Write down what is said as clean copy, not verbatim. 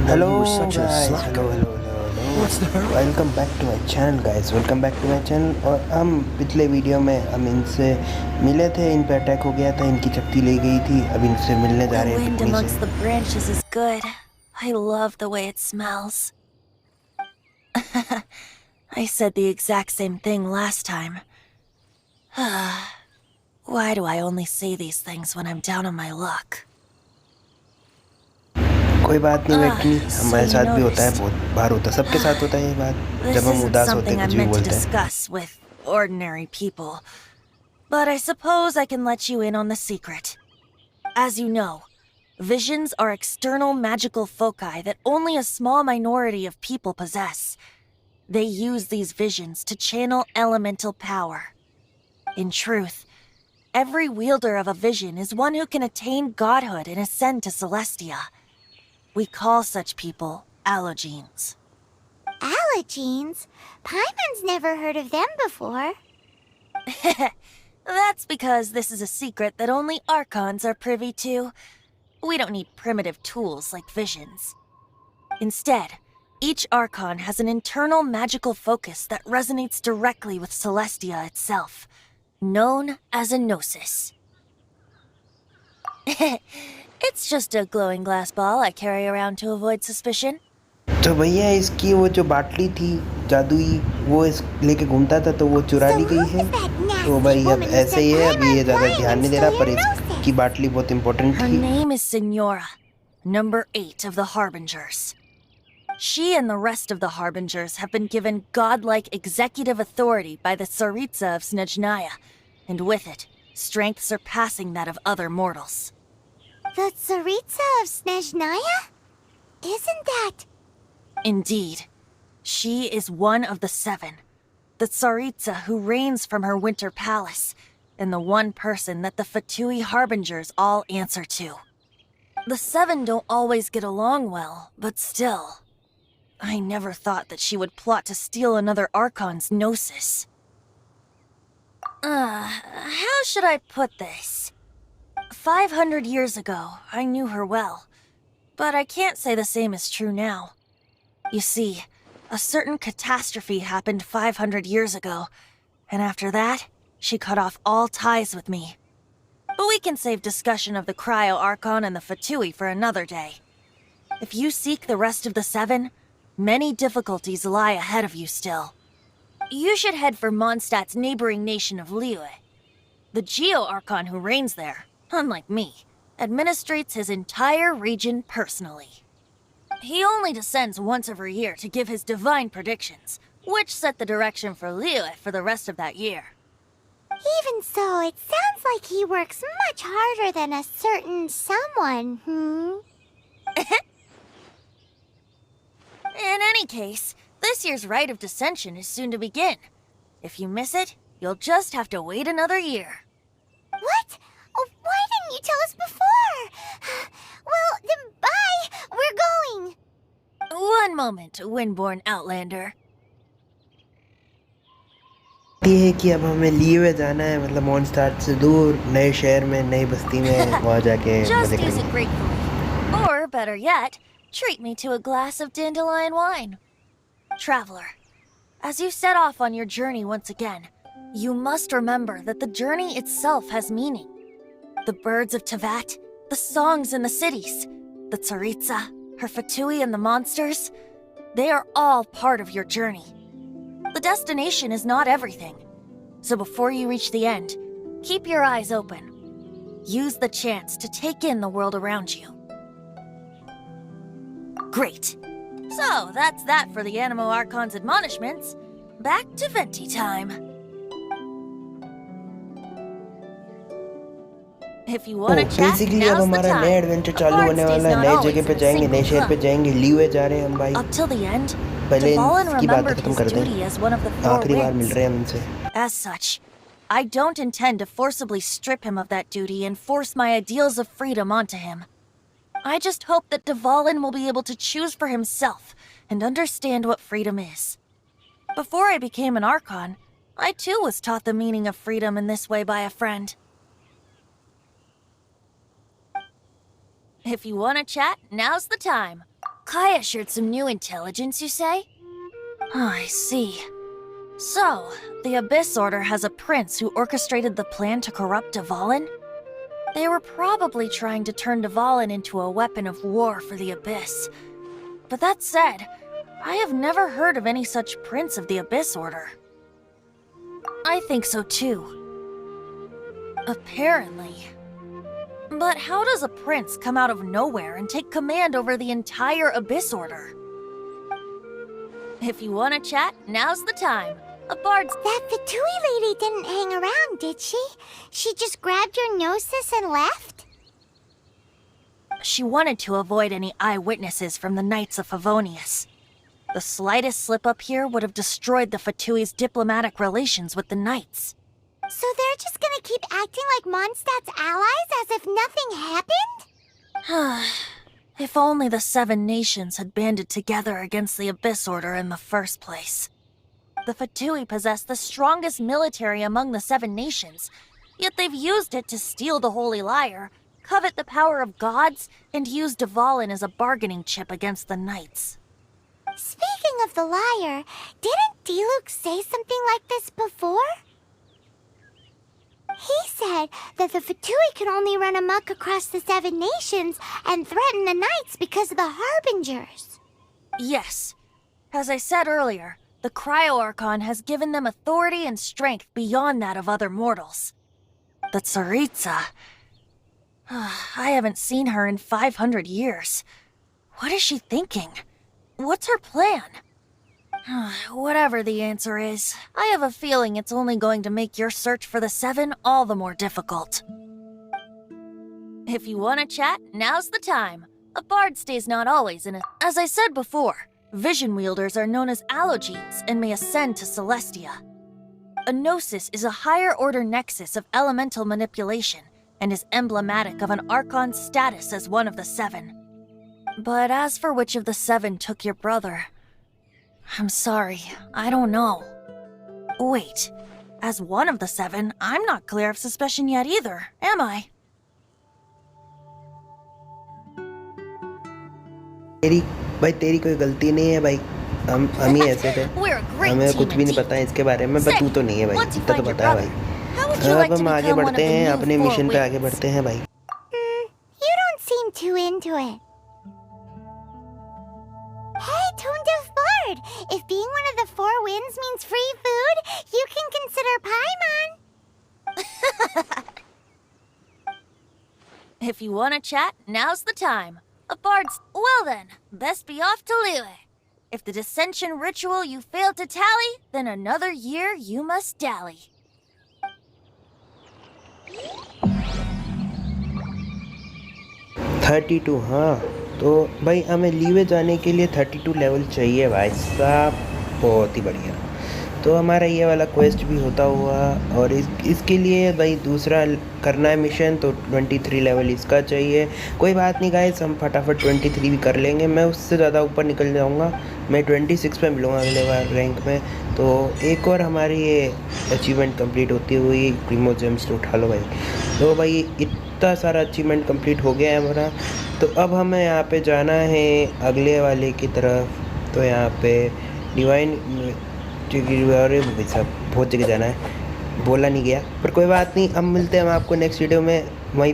didn't know you were Hello such a guys, slacker. hello. What's the hurry? Welcome back to my channel guys, welcome back to my channel. और हम पिछले video में हम इनसे मिले थे, इन पे अटैक हो गया था, इनकी चप्पी ले गई थी। अब इनसे मिलने जा रहे हैं The wind पिटनी amongst से। the branches is good. I love the way it smells. I said the exact same thing last time. Why do I only say these things when I'm down on my luck? कोई बात नहीं Bettany, so हमारे you साथ भी होता है, noticed. बहुत बार होता है, सबके साथ होता है ये बात। This जब हम isn't उदास होते something हैं I'm कुछ भी meant to बोलते हैं। discuss with ordinary people. But I suppose I can let you in on the secret. As you know, visions are external magical foci that only a small minority of people possess. They use these visions to channel elemental power. In truth, every wielder of a vision is one who can attain godhood and ascend to Celestia. We call such people Allogenes. Allogenes? Paimon's never heard of them before. That's because this is a secret that only Archons are privy to. We don't need primitive tools like visions. Instead, each Archon has an internal magical focus that resonates directly with Celestia itself, known as a Gnosis. It's just a glowing glass ball I carry around to avoid suspicion. तो भैया इसकी वो जो बाटली थी जादुई, वो इस लेके घूमता था, तो वो चुरा ली गई है। तो भाई अब ऐसे ही है, अभी ये ज़्यादा ध्यान नहीं दे रहा, पर इसकी बाटली बहुत इम्पोर्टेंट Her थी। name is Signora, number 8 of the Harbingers. She and the rest of the Harbingers have been given godlike executive authority by the Tsaritsa of Snezhnaya, and with it, strength surpassing that of other mortals. The Tsaritsa of Snezhnaya? Isn't that... Indeed, she is one of the 7, the Tsaritsa who reigns from her winter palace, and the one person that the Fatui Harbingers all answer to. The 7 don't always get along well, but still, I never thought that she would plot to steal another Archon's Gnosis. How should I put this? 500 years ago, I knew her well, but I can't say the same is true now. You see, a certain catastrophe happened 500 years ago, and after that, she cut off all ties with me. But we can save discussion of the Cryo Archon and the Fatui for another day. If you seek the rest of the 7, many difficulties lie ahead of you still. You should head for Mondstadt's neighboring nation of Liyue. The Geo Archon who reigns there, unlike me, administrates his entire region personally. He only descends once every year to give his divine predictions, which set the direction for Liyue for the rest of that year. Even so, it sounds like he works much harder than a certain someone, In any case, this year's Rite of Descension is soon to begin. If you miss it, you'll just have to wait another year. What? Oh, why didn't you tell us before? Well, then bye! We're going! One moment, Windborn Outlander. ये है कि अब हमें leeway जाना है, मतलब मॉन्स्टार्ट से दूर, नए शहर में, नई बस्ती में, वहाँ जाके Just मजे use it करेंगे। gratefully. Or, better yet, treat me to a glass of dandelion wine. Traveler, as you set off on your journey once again, you must remember that the journey itself has meaning. The birds of Tevat, the songs in the cities, the Tsaritsa, her Fatui and the monsters, they are all part of your journey. The destination is not everything. So before you reach the end, keep your eyes open. Use the chance to take in the world around you. Great. So that's that for the Animo Archon's admonishments. Back to Venti time. If you want to chat, basically अब now's the हमारा नया time. Adventure A चालू bard होने stays वाला है, not नई always जगह पे in a जाएंगे, नए single शहर पे club. जाएंगे, लीवे जा रहे हैं हम भाई। Up till the end, पहले Dvalin इसकी बातें remembered खत्म his कर दें, duty as one of the 4 आखिरी बार मिल winds. रहे हैं हम इनसे। As such, I don't intend to forcibly strip him of that duty and force my ideals of freedom onto him. I just hope that Dvalin will be able to choose for himself and understand what freedom is. Before I became an Archon, I too was taught the meaning of freedom in this way by a friend. If you want to chat, now's the time. Kaya shared some new intelligence, you say? Oh, I see. So, the Abyss Order has a prince who orchestrated the plan to corrupt Dvalin? They were probably trying to turn Dvalin into a weapon of war for the Abyss. But that said, I have never heard of any such prince of the Abyss Order. I think so too. Apparently. But how does a prince come out of nowhere and take command over the entire Abyss Order? If you want to chat, now's the time. A bard's— That Fatui lady didn't hang around, did she? She just grabbed your gnosis and left? She wanted to avoid any eyewitnesses from the Knights of Favonius. The slightest slip-up here would have destroyed the Fatui's diplomatic relations with the Knights. So they're just gonna keep acting like Mondstadt's allies as if nothing happened? If only the Seven Nations had banded together against the Abyss Order in the first place. The Fatui possess the strongest military among the Seven Nations, yet they've used it to steal the Holy Lyre, covet the power of gods, and use Dvalin as a bargaining chip against the Knights. Speaking of the lyre, didn't Diluc say something like this before? He said that the Fatui could only run amok across the Seven Nations and threaten the Knights because of the Harbingers. Yes. As I said earlier, the Cryo-Archon has given them authority and strength beyond that of other mortals. The Tsaritsa... I haven't seen her in 500 years. What is she thinking? What's her plan? Whatever the answer is, I have a feeling it's only going to make your search for the Seven all the more difficult. If you want to chat, now's the time. A bard stays not always in a— As I said before, vision wielders are known as allogenes and may ascend to Celestia. A gnosis is a higher-order nexus of elemental manipulation and is emblematic of an Archon's status as one of the Seven. But as for which of the Seven took your brother, I'm sorry, I don't know. Wait, as one of the Seven, I'm not clear of suspicion yet either, am I? तेरी कोई गलती नहीं है भाई. हम ही ऐसे थे. We're a great हमें team कुछ भी नहीं indeed. पता है इसके बारे में, पर तू तो नहीं है भाई. Once you इतना तो find your पता है brother, भाई. how would you like अब to हम आगे become one of बढ़ते the हैं, new अपने four मिशन पे आगे winds? बढ़ते हैं भाई. You don't seem too into it. Hey, Tone Deaf Bard! If being one of the Four Winds means free food, you can consider Paimon. If you want to chat, now's the time. A bard's— Well then, best be off to Liyue. If the dissension ritual you failed to tally, then another year you must dally. Thirty two. हाँ, तो भाई हमें leeway जाने के लिए 32 level चाहिए भाई साहब. बहुत ही बढ़िया. तो हमारा ये वाला क्वेस्ट भी होता हुआ, और इसके लिए भाई दूसरा करना है मिशन, तो 23 लेवल इसका चाहिए. कोई बात नहीं गाइस, हम फटाफट 23 भी कर लेंगे. मैं उससे ज़्यादा ऊपर निकल जाऊंगा. मैं 26 पे मिलूँगा अगले बार रैंक में. तो एक और हमारी ये अचीवमेंट कंप्लीट होती हुई प्रीमो जेम्स तो उठा लो भाई. तो भाई इतना सारा अचीवमेंट कंप्लीट हो गया है हमारा. तो अब हमें यहाँ पे जाना है अगले वाले की तरफ. तो यहाँ पे डिवाइन भाई साहब बहुत जगह जाना है, बोला नहीं गया, पर कोई बात नहीं. अब मिलते हैं हम आपको नेक्स्ट वीडियो में वहीं.